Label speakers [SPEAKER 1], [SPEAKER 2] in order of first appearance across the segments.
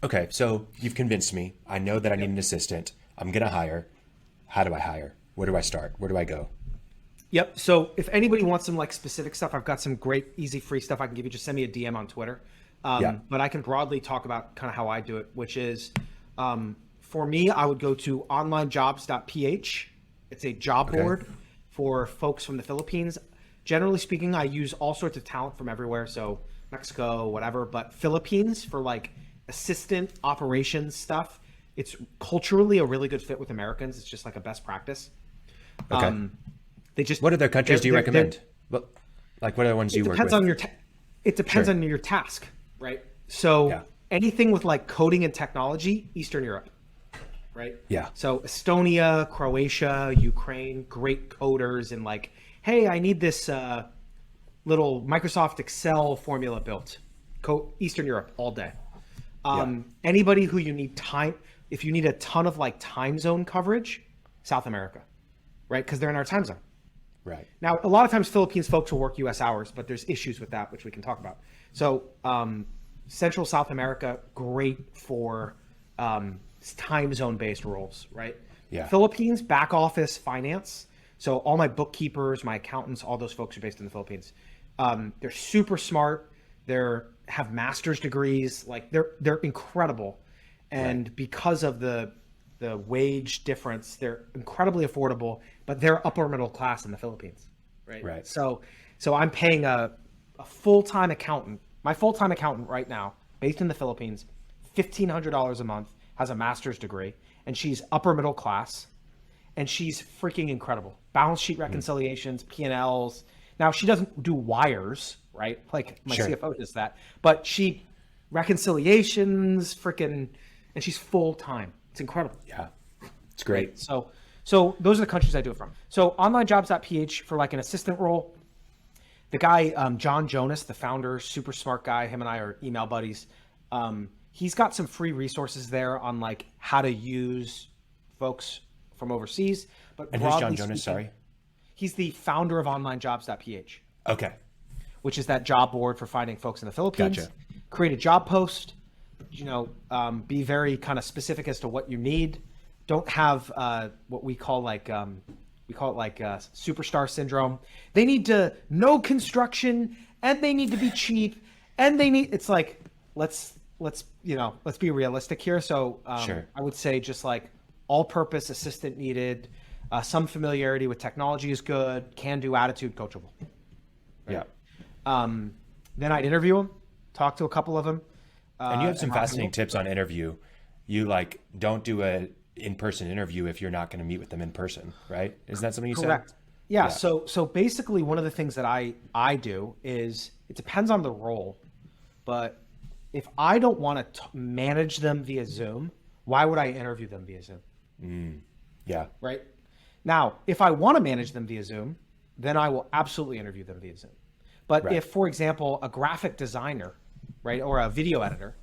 [SPEAKER 1] Okay, so you've convinced me. I know that I need
[SPEAKER 2] Yep.
[SPEAKER 1] an assistant. I'm gonna hire. How do I hire? Where do I start? Where do I go?
[SPEAKER 2] Yep. So if anybody wants some like specific stuff, I've got some great, easy, free stuff I can give you. Just send me a DM on Twitter.
[SPEAKER 1] Yeah.
[SPEAKER 2] But I can broadly talk about kind of how I do it, which is for me, I would go to onlinejobs.ph. It's a job
[SPEAKER 1] Okay.
[SPEAKER 2] board for folks from the Philippines. Generally speaking, I use all sorts of talent from everywhere. So Mexico, whatever, but Philippines for like assistant operations stuff. It's culturally a really good fit with Americans. It's just like a best practice.
[SPEAKER 1] Okay.
[SPEAKER 2] Um, they just
[SPEAKER 1] What other countries do you
[SPEAKER 2] they're
[SPEAKER 1] recommend? What, like what other ones do
[SPEAKER 2] it
[SPEAKER 1] you work
[SPEAKER 2] depends
[SPEAKER 1] with?
[SPEAKER 2] on it depends
[SPEAKER 1] Sure.
[SPEAKER 2] on your task, right? So
[SPEAKER 1] Yeah.
[SPEAKER 2] anything with like coding and technology, Eastern Europe, right?
[SPEAKER 1] Yeah.
[SPEAKER 2] So Estonia, Croatia, Ukraine, great coders and like, hey, I need this little Microsoft Excel formula built. Eastern Europe all day.
[SPEAKER 1] Yeah.
[SPEAKER 2] Anybody who you need time, if you need a ton of like time zone coverage, South America, right? Because they're in our time zone.
[SPEAKER 1] Right.
[SPEAKER 2] Now, a lot of times Philippines folks will work U.S. hours, but there's issues with that, which we can talk about. So, Central South America, great for time zone based roles, right?
[SPEAKER 1] Yeah.
[SPEAKER 2] Philippines, back office, finance. So all my bookkeepers, my accountants, all those folks are based in the Philippines. They're super smart. They're have master's degrees. Like they're incredible, and
[SPEAKER 1] Right.
[SPEAKER 2] because of the wage difference, they're incredibly affordable. But they're upper middle class in the Philippines, right?
[SPEAKER 1] Right.
[SPEAKER 2] So I'm paying a full time accountant. My full time accountant right now, based in the Philippines, $1,500 a month, has a master's degree, and she's upper middle class, and she's freaking incredible. Balance sheet reconciliations, P&Ls. Now she doesn't do wires, right? Like my
[SPEAKER 1] Sure.
[SPEAKER 2] CFO does that, but she reconciliations, freaking, and she's full time. It's incredible.
[SPEAKER 1] Yeah. It's
[SPEAKER 2] Right.
[SPEAKER 1] great.
[SPEAKER 2] So those are the countries I do it from. So onlinejobs.ph for like an assistant role. The guy, John Jonas, the founder, super smart guy. Him and I are email buddies. He's got some free resources there on like how to use folks from overseas. But
[SPEAKER 1] And who's John
[SPEAKER 2] broadly
[SPEAKER 1] Jonas?
[SPEAKER 2] speaking,
[SPEAKER 1] Sorry.
[SPEAKER 2] he's the founder of onlinejobs.ph,
[SPEAKER 1] Okay.
[SPEAKER 2] which is that job board for finding folks in the Philippines.
[SPEAKER 1] Gotcha.
[SPEAKER 2] Create a job post, be very kind of specific as to what you need. Don't have what we call like superstar syndrome. They need to know construction, and they need to be cheap, and they need. It's like let's be realistic here. So
[SPEAKER 1] Sure.
[SPEAKER 2] I would say just like all-purpose assistant needed. Some familiarity with technology is good. Can-do attitude, coachable.
[SPEAKER 1] Yeah.
[SPEAKER 2] Then I'd interview them, talk to a couple of them.
[SPEAKER 1] And you have some
[SPEAKER 2] and I'll-
[SPEAKER 1] fascinating tips on interview. You like don't do a in-person interview if you're not going to meet with them in person, right? Isn't that something you said?
[SPEAKER 2] Correct. Yeah.
[SPEAKER 1] Yeah.
[SPEAKER 2] So basically, one of the things that I do is it depends on the role, but if I don't want to manage them via Zoom, why would I interview them via Zoom?
[SPEAKER 1] Yeah.
[SPEAKER 2] Right. Now, if I want to manage them via Zoom, then I will absolutely interview them via Zoom. But
[SPEAKER 1] Right.
[SPEAKER 2] if, for example, a graphic designer, right, or a video editor,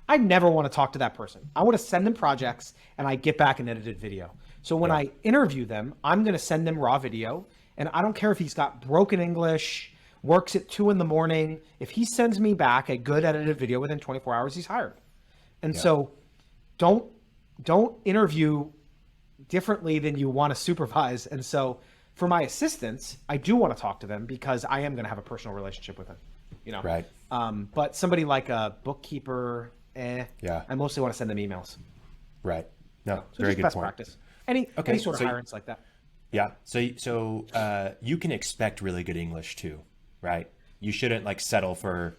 [SPEAKER 2] I never want to talk to that person. I want to send them projects and I get back an edited video. So when
[SPEAKER 1] Yeah.
[SPEAKER 2] I interview them, I'm going to send them raw video, and I don't care if he's got broken English, works at 2 a.m. If he sends me back a good edited video within 24 hours, he's hired. And
[SPEAKER 1] Yeah.
[SPEAKER 2] so don't interview differently than you want to supervise. And so for my assistants, I do want to talk to them because I am going to have a personal relationship with them,
[SPEAKER 1] Right.
[SPEAKER 2] But somebody like a bookkeeper,
[SPEAKER 1] Yeah.
[SPEAKER 2] I mostly want to send them emails.
[SPEAKER 1] Right. No,
[SPEAKER 2] So
[SPEAKER 1] very
[SPEAKER 2] just
[SPEAKER 1] good
[SPEAKER 2] best
[SPEAKER 1] point.
[SPEAKER 2] practice. Any sort of
[SPEAKER 1] so-
[SPEAKER 2] hirings like that.
[SPEAKER 1] Yeah. So you can expect really good English too, right? You shouldn't like settle for,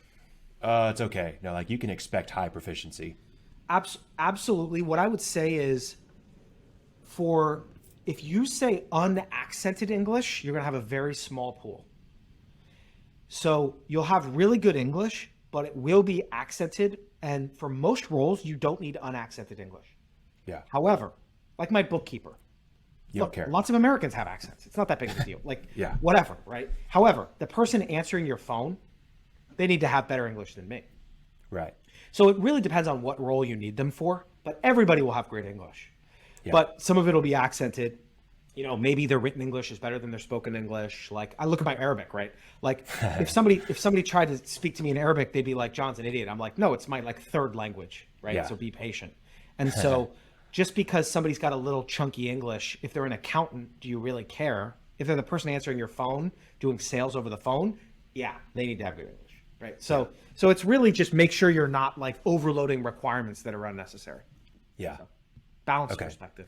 [SPEAKER 1] it's okay. No, like you can expect high proficiency.
[SPEAKER 2] Absolutely. What I would say is if you say unaccented English, you're going to have a very small pool. So you'll have really good English, but it will be accented. And for most roles, you don't need unaccented English.
[SPEAKER 1] Yeah.
[SPEAKER 2] However, like my bookkeeper,
[SPEAKER 1] You don't
[SPEAKER 2] look,
[SPEAKER 1] care.
[SPEAKER 2] lots of Americans have accents. It's not that big of a deal. Like,
[SPEAKER 1] Yeah.
[SPEAKER 2] whatever, right? However, the person answering your phone, they need to have better English than me.
[SPEAKER 1] Right.
[SPEAKER 2] So it really depends on what role you need them for, but everybody will have great English.
[SPEAKER 1] Yeah.
[SPEAKER 2] But some of it will be accented. Maybe their written English is better than their spoken English. Like I look at my Arabic, right? Like if somebody tried to speak to me in Arabic, they'd be like, "John's an idiot." I'm like, "No, it's my like third language." right?
[SPEAKER 1] Yeah.
[SPEAKER 2] So be patient. And so just because somebody's got a little chunky English, if they're an accountant, do you really care? If they're the person answering your phone, doing sales over the phone, yeah, they need to have good English, right? So it's really just make sure you're not like overloading requirements that are unnecessary.
[SPEAKER 1] Yeah.
[SPEAKER 2] Balanced perspective.